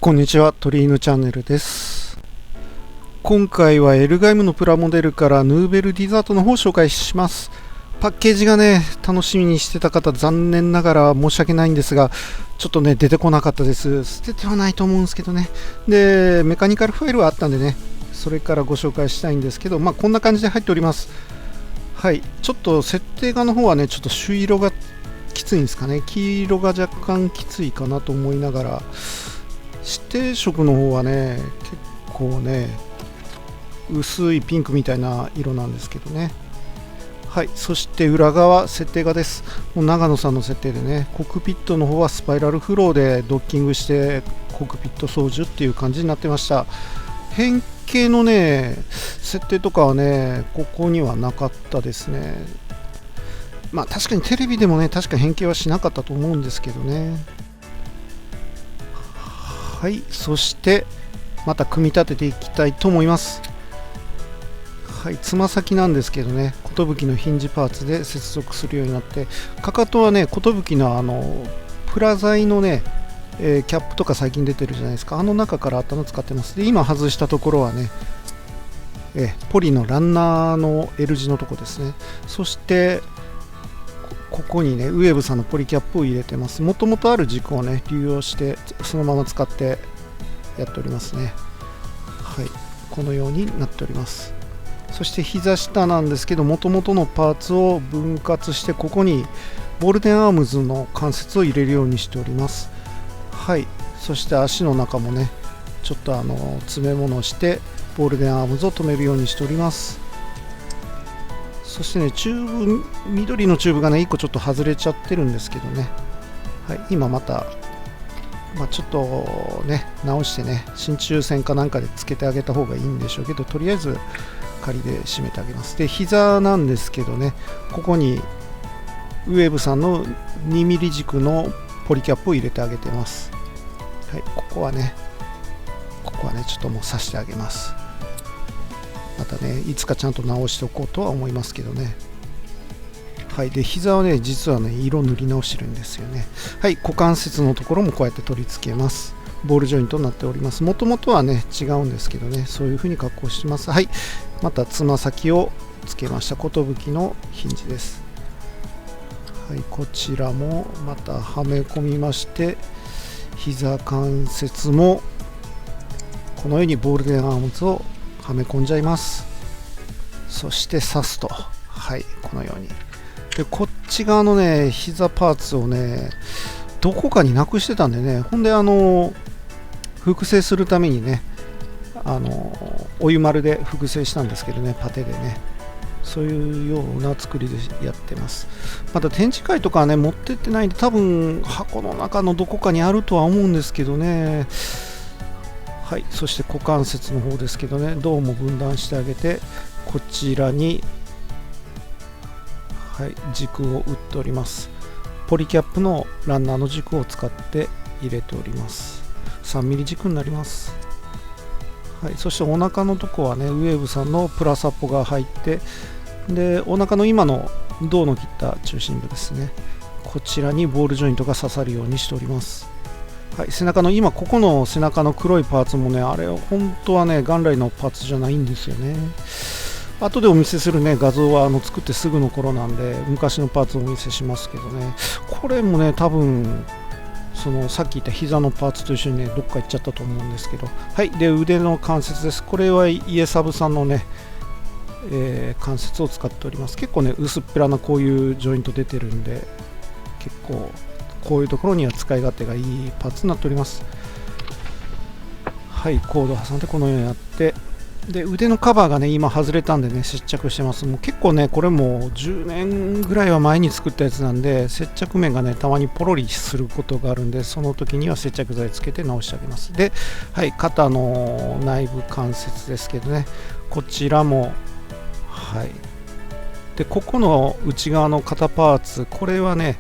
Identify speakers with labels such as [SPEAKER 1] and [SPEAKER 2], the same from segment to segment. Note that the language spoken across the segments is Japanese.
[SPEAKER 1] こんにちは、鳥犬チャンネルです。今回はエルガイムのプラモデルからヌーベルディザートの方を紹介します。パッケージがね、楽しみにしてた方、残念ながら申し訳ないんですが、ちょっとね、出てこなかったです。捨ててはないと思うんですけどね。で、メカニカルファイルはあったんでね、それからご紹介したいんですけど、こんな感じで入っております。はい、ちょっと設定画の方はね、ちょっと朱色がきついんですかね。黄色が若干きついかなと思いながら、指定色の方はね結構ね薄いピンクみたいな色なんですけどね。はい、そして裏側設定画です。もう長野さんの設定でね、コックピットの方はスパイラルフローでドッキングしてコックピット操縦っていう感じになってました。変形のね設定とかはねここにはなかったですね。確かにテレビでもね確か変形はしなかったと思うんですけどね。はい、そしてまた組み立てていきたいと思います。はい、つま先なんですけどね、寿のヒンジパーツで接続するようになって、かかとはね、寿のプラ材のね、キャップとか最近出てるじゃないですか、あの中から頭使ってます。で、今外したところはね、ポリのランナーの L 字のとこですね。そしてここにねウェーブさんのポリキャップを入れてます。もともとある軸をね流用してそのまま使ってやっておりますね。はい、このようになっております。そして膝下なんですけど、もともとのパーツを分割してここにボールデンアームズの関節を入れるようにしております。はい、そして足の中もねちょっと詰め物をしてボールデンアームズを止めるようにしております。そしてね、緑のチューブがね、1個ちょっと外れちゃってるんですけどね。はい、今また、ちょっとね、直してね、真鍮線かなんかでつけてあげた方がいいんでしょうけど、とりあえず仮で締めてあげます。で、膝なんですけどね、ここにウェーブさんの 2mm 軸のポリキャップを入れてあげてます。はい、ここはね、ちょっともう刺してあげます。またねいつかちゃんと直しておこうとは思いますけどね。はい、で膝はね実はね色塗り直してるんですよね。はい、股関節のところもこうやって取り付けます。ボールジョイントになっております。もともとはね違うんですけどね、そういう風に加工します。はい、またつま先をつけました。寿のヒンジです。はい、こちらもまたはめ込みまして、膝関節もこのようにボールデンアームズをはめ込んじゃいます。そして刺すと、はい、このように。でこっち側のね膝パーツをねどこかになくしてたんでね、ほんで複製するためにねお湯丸で複製したんですけどね、パテでね、そういうような作りでやってます。また展示会とかはね持ってってないんで、多分箱の中のどこかにあるとは思うんですけどね。はい、そして股関節の方ですけどね、胴も分断してあげて、こちらに、はい、軸を打っております。ポリキャップのランナーの軸を使って入れております。3mm 軸になります。はい、そしてお腹のとこはねウェーブさんのプラサポが入って、でお腹の今の胴の切った中心部ですね、こちらにボールジョイントが刺さるようにしております。はい、背中の今ここの背中の黒いパーツもね、あれ本当はね元来のパーツじゃないんですよね。後でお見せするね画像は作ってすぐの頃なんで昔のパーツをお見せしますけどね、これもね多分さっき言った膝のパーツと一緒にねどっか行っちゃったと思うんですけど。はい、で腕の関節です。これはイエサブさんのね、関節を使っております。結構ね薄っぺらなこういうジョイント出てるんで、結構こういうところには使い勝手がいいパーツになっております。はい、コードを挟んでこのようにやって、で腕のカバーがね今外れたんでね接着してます。もう結構ねこれも10年ぐらいは前に作ったやつなんで、接着面がねたまにポロリすることがあるんで、その時には接着剤つけて直してあげます。で、はい、肩の内部関節ですけどね、こちらもはい、でここの内側の肩パーツ、これはね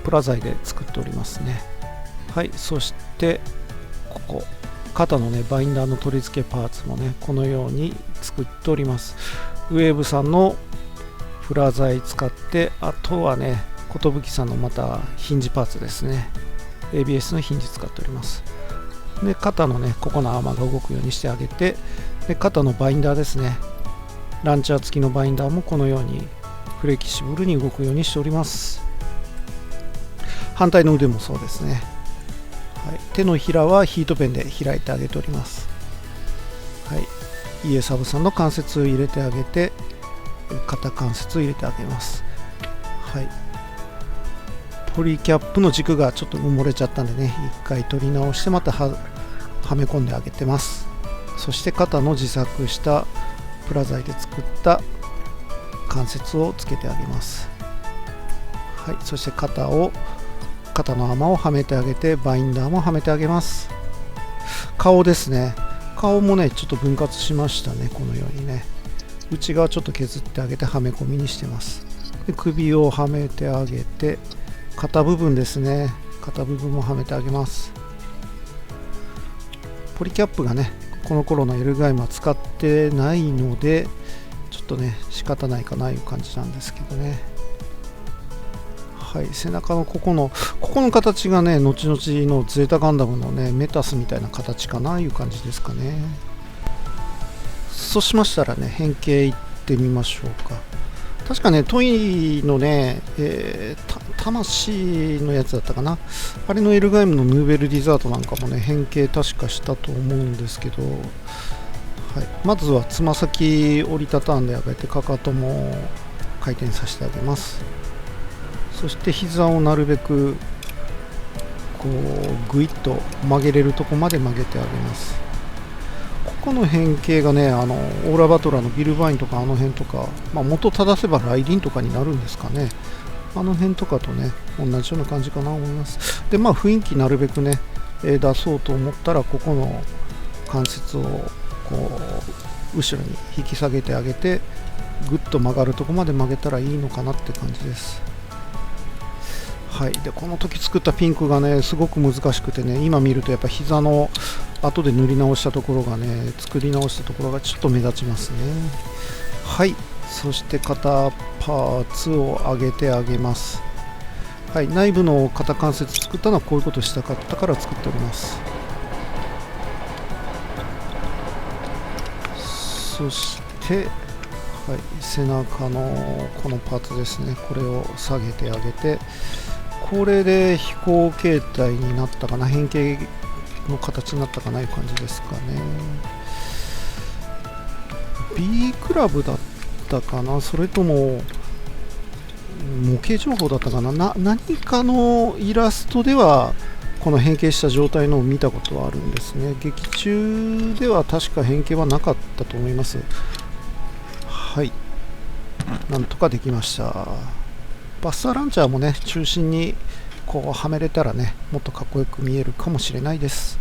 [SPEAKER 1] プラ材で作っておりますね。はい、そしてここ肩のねバインダーの取り付けパーツもねこのように作っております。ウェーブさんのプラ材使って、あとはね寿さんのまたヒンジパーツですね、ABS のヒンジ使っております。で肩のねここのアーマーが動くようにしてあげて、で肩のバインダーですね、ランチャー付きのバインダーもこのようにフレキシブルに動くようにしております。反対の腕もそうですね、はい、手のひらはヒートペンで開いてあげております。はい、イエサブさんの関節を入れてあげて、肩関節を入れてあげます。はい、ポリキャップの軸がちょっと埋もれちゃったんでね、一回取り直してまたはめ込んであげてます。そして肩の自作したプラ材で作った関節をつけてあげます。はい、そして肩の穴をはめてあげて、バインダーもはめてあげます。顔ですね、顔もねちょっと分割しましたね。このようにね内側ちょっと削ってあげてはめ込みにしてます。で首をはめてあげて、肩部分ですね、肩部分もはめてあげます。ポリキャップがねこの頃のエルガイムは使ってないのでちょっとね仕方ないかないう感じなんですけどね。はい、背中のここの形がね後々のゼータガンダムのねメタスみたいな形かないう感じですかね。そうしましたらね変形いってみましょうか。確かねトイのね、魂のやつだったかな、あれのエルガイムのヌーベルディザートなんかもね変形確かしたと思うんですけど、はい、まずはつま先折りたたんであげて、かかとも回転させてあげます。そして膝をなるべくこうグイッと曲げれるとこまで曲げてあげます。ここの変形がねオーラバトラーのビルバインとかあの辺とか、元正せばライディンとかになるんですかね、あの辺とかとね同じような感じかなと思います。で雰囲気なるべくね、出そうと思ったらここの関節をこう後ろに引き下げてあげて、ぐっと曲がるとこまで曲げたらいいのかなって感じです。はい、でこの時作ったピンクがねすごく難しくてね、今見るとやっぱ膝の後で塗り直したところがね、作り直したところがちょっと目立ちますね。はい、そして肩パーツを上げてあげます。はい、内部の肩関節作ったのはこういうことしたかったから作っております。そして、はい、背中のこのパーツですね、これを下げてあげて、これで飛行形態になったかな、変形の形になったかないう感じですかね。B クラブだったかな、それとも模型情報だったかな、何かのイラストではこの変形した状態のを見たことはあるんですね。劇中では確か変形はなかったと思います。はい、なんとかできました。バスターランチャーもね中心にこうはめれたらねもっとかっこよく見えるかもしれないです。